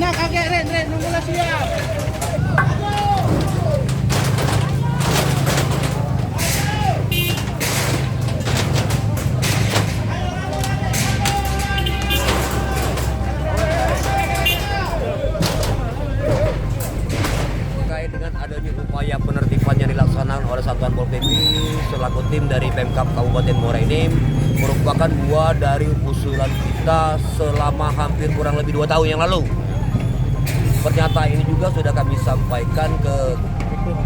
Nah, kakek Ren, nunggu lah siap. Terkait dengan adanya upaya penertiban yang dilaksanakan oleh Satuan Pol PP selaku tim dari Pemkab Kabupaten Muara ini merupakan buah dari usulan kita selama hampir kurang lebih 2 tahun yang lalu. Pernyataan ini juga sudah kami sampaikan ke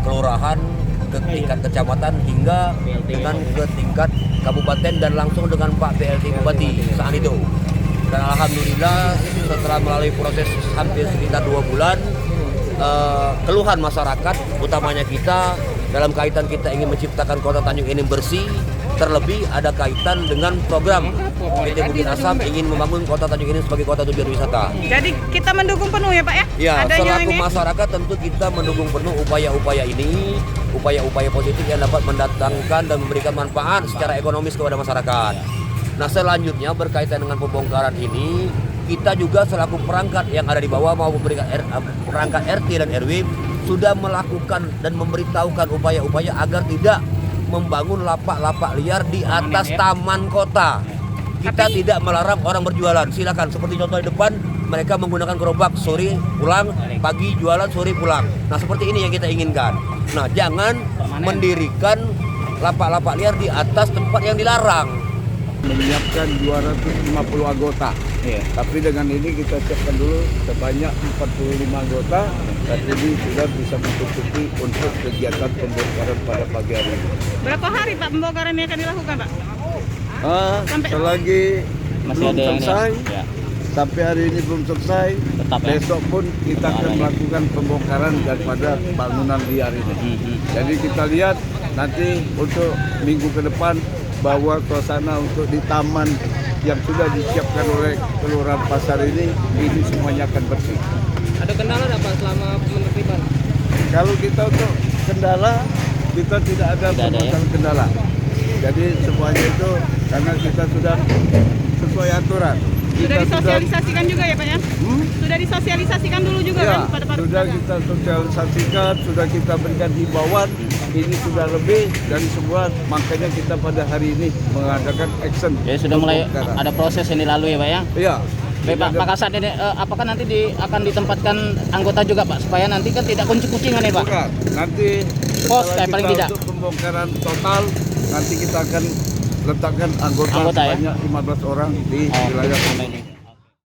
kelurahan, ke tingkat kecamatan hingga dengan ke tingkat kabupaten dan langsung dengan Pak PLT Bupati saat itu. Dan alhamdulillah setelah melalui proses hampir sekitar 2 bulan, keluhan masyarakat utamanya kita dalam kaitan kita ingin menciptakan kota Tanjung ini bersih, terlebih ada kaitan dengan program PT Bukit Asam ingin membangun kota Tanjung ini sebagai kota tujuan wisata. Jadi kita mendukung penuh ya Pak ya? Ya, Adanya selaku ini. masyarakat tentu kita mendukung penuh upaya-upaya ini, upaya-upaya positif yang dapat mendatangkan dan memberikan manfaat secara ekonomis kepada masyarakat. Nah, selanjutnya berkaitan dengan pembongkaran ini, kita juga selaku perangkat yang ada di bawah maupun perangkat RT dan RW sudah melakukan dan memberitahukan upaya-upaya agar tidak membangun lapak-lapak liar di atas taman kota. Kita tidak melarang orang berjualan, silakan. Seperti contoh di depan, mereka menggunakan gerobak sore pulang, pagi jualan, sore pulang. Nah, seperti ini yang kita inginkan. Nah, jangan mendirikan lapak-lapak liar di atas tempat yang dilarang. Menyiapkan 250 anggota. Tapi dengan ini kita siapkan dulu sebanyak 45 anggota dan ini sudah bisa mencukupi untuk kegiatan pembongkaran pada pagi hari ini. Berapa hari Pak pembongkaran ini akan dilakukan Pak? Selagi belum selesai, ya. sampai hari ini belum selesai, Tetap, ya. besok pun kita akan melakukan pembongkaran daripada bangunan liar ini. Jadi kita lihat nanti untuk minggu ke depan bahwa suasana untuk di taman yang sudah disiapkan oleh Kelurahan Pasar ini semuanya akan bersih. Ada kendala nggak Pak selama penertiban? Kalau kita untuk kendala, kita tidak ada permasalahan kendala. Jadi semuanya itu karena kita sudah sesuai aturan. Sudah disosialisasikan juga ya Pak ya? Sudah disosialisasikan dulu juga Ya, kan pada sudah kita sosialisasikan, sudah kita berikan himbauan. Ini sudah lebih dari semua, makanya kita pada hari ini mengadakan action. Jadi sudah mulai ada proses yang dilalui ya Pak ya? Iya. Baik Pak, Pak Kasat ini apakah nanti akan ditempatkan anggota juga Pak supaya nanti kan tidak kunci-kuncingan ya Pak? Bukan. Nanti Pos setelah kayak paling kita tidak. untuk pembongkaran total, nanti kita akan letakkan anggota Anggota, ya? sebanyak 15 orang di wilayah ini.